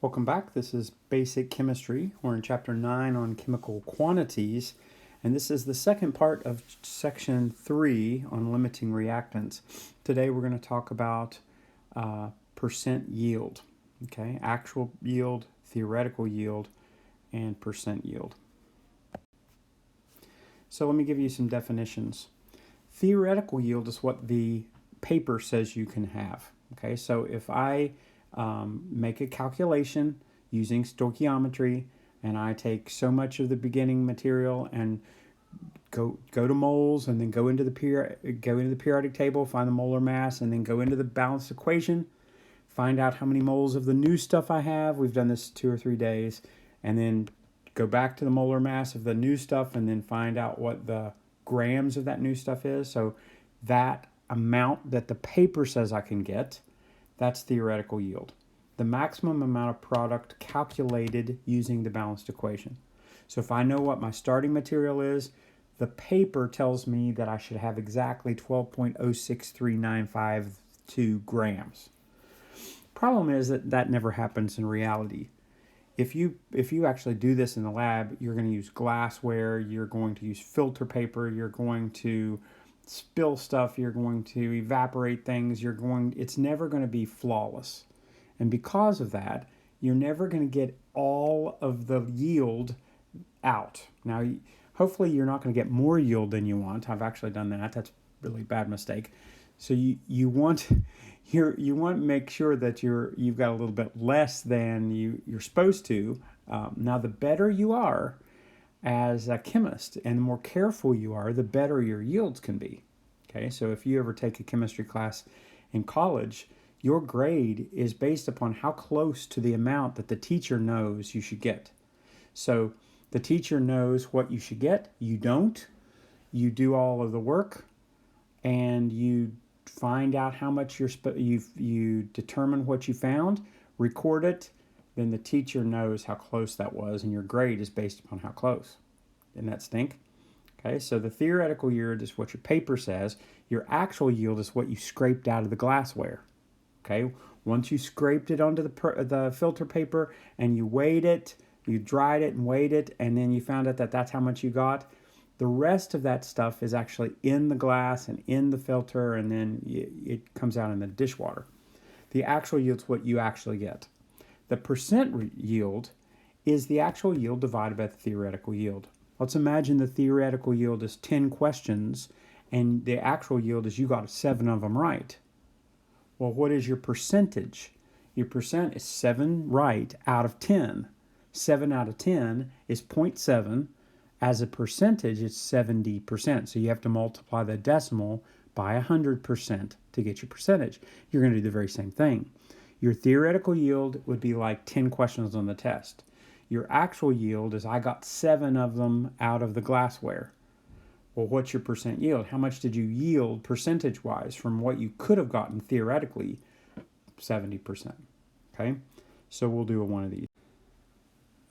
Welcome back. This is Basic Chemistry. We're in Chapter 9 on chemical quantities, and this is the second part of Section 3 on limiting reactants. Today we're going to talk about percent yield, okay? Actual yield, theoretical yield, and percent yield. So let me give you some definitions. Theoretical yield is what the paper says you can have, okay? So if I make a calculation using stoichiometry, and I take so much of the beginning material and go to moles, and then go into the periodic table, find the molar mass, and then go into the balanced equation, find out how many moles of the new stuff I have. We've done this 2 or 3 days, and then go back to the molar mass of the new stuff, and then find out what the grams of that new stuff is. So that amount that the paper says I can get, that's theoretical yield. The maximum amount of product calculated using the balanced equation. So if I know what my starting material is, the paper tells me that I should have exactly 12.063952 grams. Problem is that never happens in reality. If you actually do this in the lab, you're going to use glassware, you're going to use filter paper, you're going to spill stuff, you're going to evaporate things, it's never going to be flawless. And because of that, you're never going to get all of the yield out. Now, hopefully you're not going to get more yield than you want. I've actually done that. That's a really bad mistake. So you want to make sure that you've got a little bit less than you're supposed to. Now, the better you are as a chemist and the more careful you are, the better your yields can be. Okay, so if you ever take a chemistry class in college, your grade is based upon how close to the amount that the teacher knows you should get. So the teacher knows what you should get, you don't, you do all of the work, and you find out how much you determine what you found, record it, then the teacher knows how close that was, and your grade is based upon how close. Didn't that stink? Okay, so the theoretical yield is what your paper says. Your actual yield is what you scraped out of the glassware. Okay, once you scraped it onto the filter paper and you weighed it, you dried it and weighed it, and then you found out that that's how much you got, the rest of that stuff is actually in the glass and in the filter, and then it comes out in the dishwater. The actual yield is what you actually get. The percent yield is the actual yield divided by the theoretical yield. Let's imagine the theoretical yield is 10 questions, and the actual yield is you got 7 of them right. Well, what is your percentage? Your percent is 7 right out of 10. 7 out of 10 is 0.7. As a percentage, it's 70%. So you have to multiply the decimal by 100% to get your percentage. You're going to do the very same thing. Your theoretical yield would be like 10 questions on the test. Your actual yield is I got 7 of them out of the glassware. Well, what's your percent yield? How much did you yield percentage-wise from what you could have gotten theoretically? 70%. Okay, so we'll do one of these.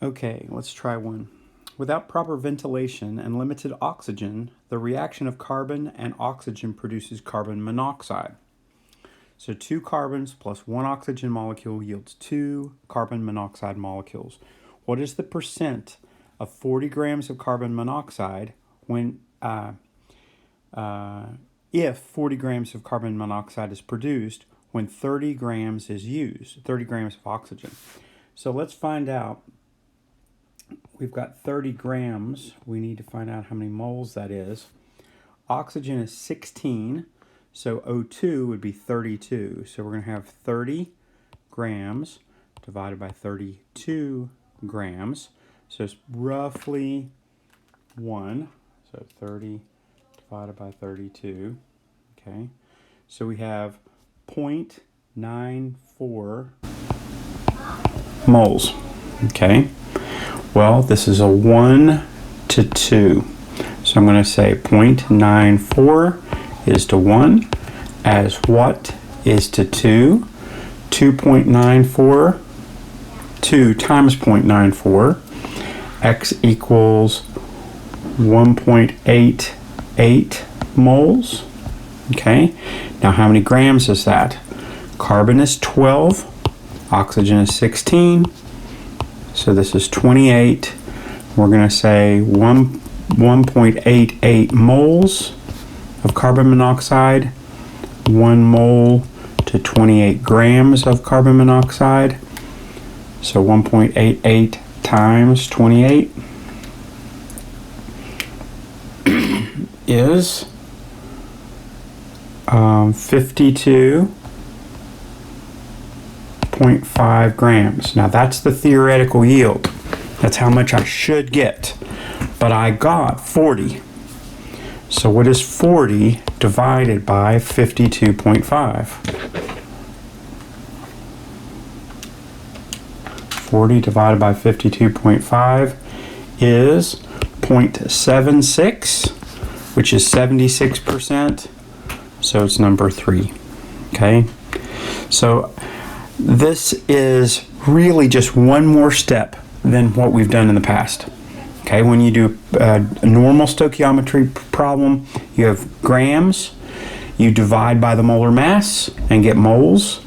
Okay, let's try one. Without proper ventilation and limited oxygen, the reaction of carbon and oxygen produces carbon monoxide. So 2 carbons plus 1 oxygen molecule yields 2 carbon monoxide molecules. What is the percent of 40 grams of carbon monoxide when if 40 grams of carbon monoxide is produced when 30 grams is used, 30 grams of oxygen? So let's find out. We've got 30 grams. We need to find out how many moles that is. Oxygen is 16, so O2 would be 32. So we're going to have 30 grams divided by 32 grams. So it's roughly 1. So 30 divided by 32. Okay. So we have 0.94 moles. Okay. Well, this is a 1 to 2. So I'm going to say 0.94 is to 1 as what is to 2. 2.94, 2 times 0.94, x equals 1.88 moles. Okay, now how many grams is that? Carbon is 12, Oxygen is 16. So this is 28. We're going to say 1.88 moles of carbon monoxide, 1 mole to 28 grams of carbon monoxide. So 1.88 times 28 is 52.5 grams. Now that's the theoretical yield. That's how much I should get. But I got 40. So what is 40 divided by 52.5? 40 divided by 52.5 is 0.76, which is 76%. So it's number 3. Okay? So this is really just one more step than what we've done in the past. Okay, when you do a normal stoichiometry problem, you have grams, you divide by the molar mass and get moles,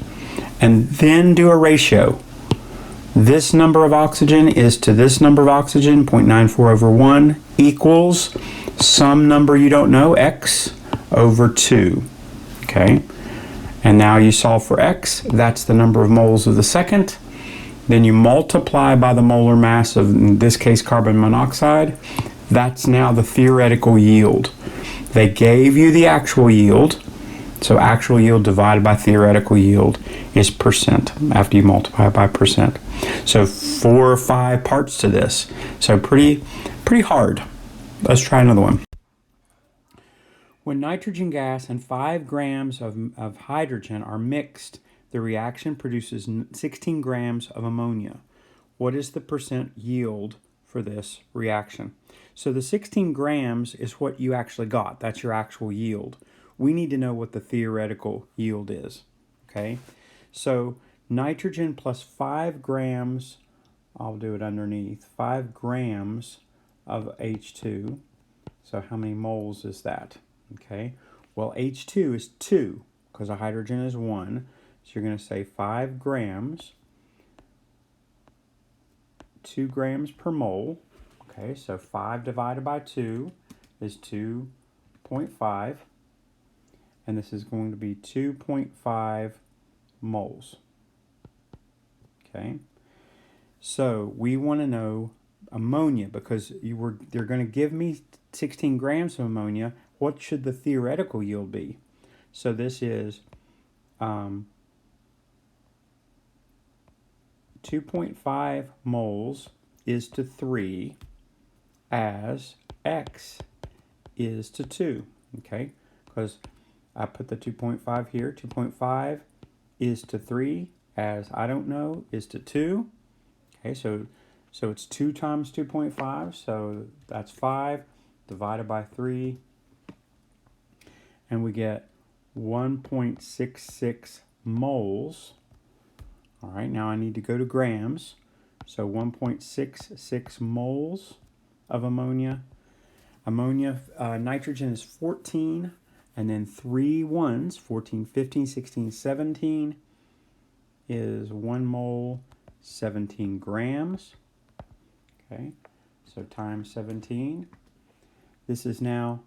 and then do a ratio. This number of oxygen is to this number of oxygen, 0.94 over 1, equals some number you don't know, x, over 2. Okay, and now you solve for x, that's the number of moles of the second. Then you multiply by the molar mass of, in this case, carbon monoxide. That's now the theoretical yield. They gave you the actual yield. So actual yield divided by theoretical yield is percent after you multiply by percent. So 4 or 5 parts to this. So pretty hard. Let's try another one. When nitrogen gas and 5 grams of hydrogen are mixed, the reaction produces 16 grams of ammonia. What is the percent yield for this reaction? So the 16 grams is what you actually got. That's your actual yield. We need to know what the theoretical yield is. Okay? So nitrogen plus 5 grams, I'll do it underneath, 5 grams of H2. So how many moles is that? Okay? Well, H2 is 2 because a hydrogen is 1. So you're going to say 5 grams, 2 grams per mole. Okay, so 5 divided by 2 is 2.5. And this is going to be 2.5 moles. Okay, so we want to know ammonia because they're going to give me 16 grams of ammonia. What should the theoretical yield be? So this is 2.5 moles is to 3 as x is to 2, okay? Because I put the 2.5 here. 2.5 is to 3 as I don't know is to 2. Okay, so it's 2 times 2.5, so that's 5 divided by 3. And we get 1.66 moles. All right, now I need to go to grams. So 1.66 moles of ammonia. Nitrogen is 14, and then 3 ones, 14, 15, 16, 17 is 1 mole, 17 grams. Okay, so times 17. This is now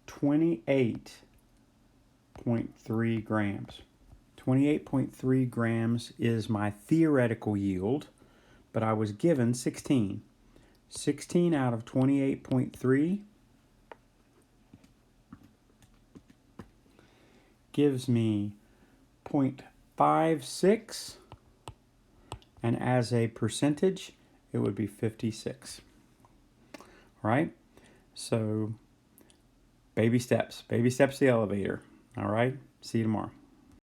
28.3 grams. 28.3 grams is my theoretical yield, but I was given 16. 16 out of 28.3 gives me 0.56, and as a percentage, it would be 56. All right, so baby steps to the elevator. All right, see you tomorrow.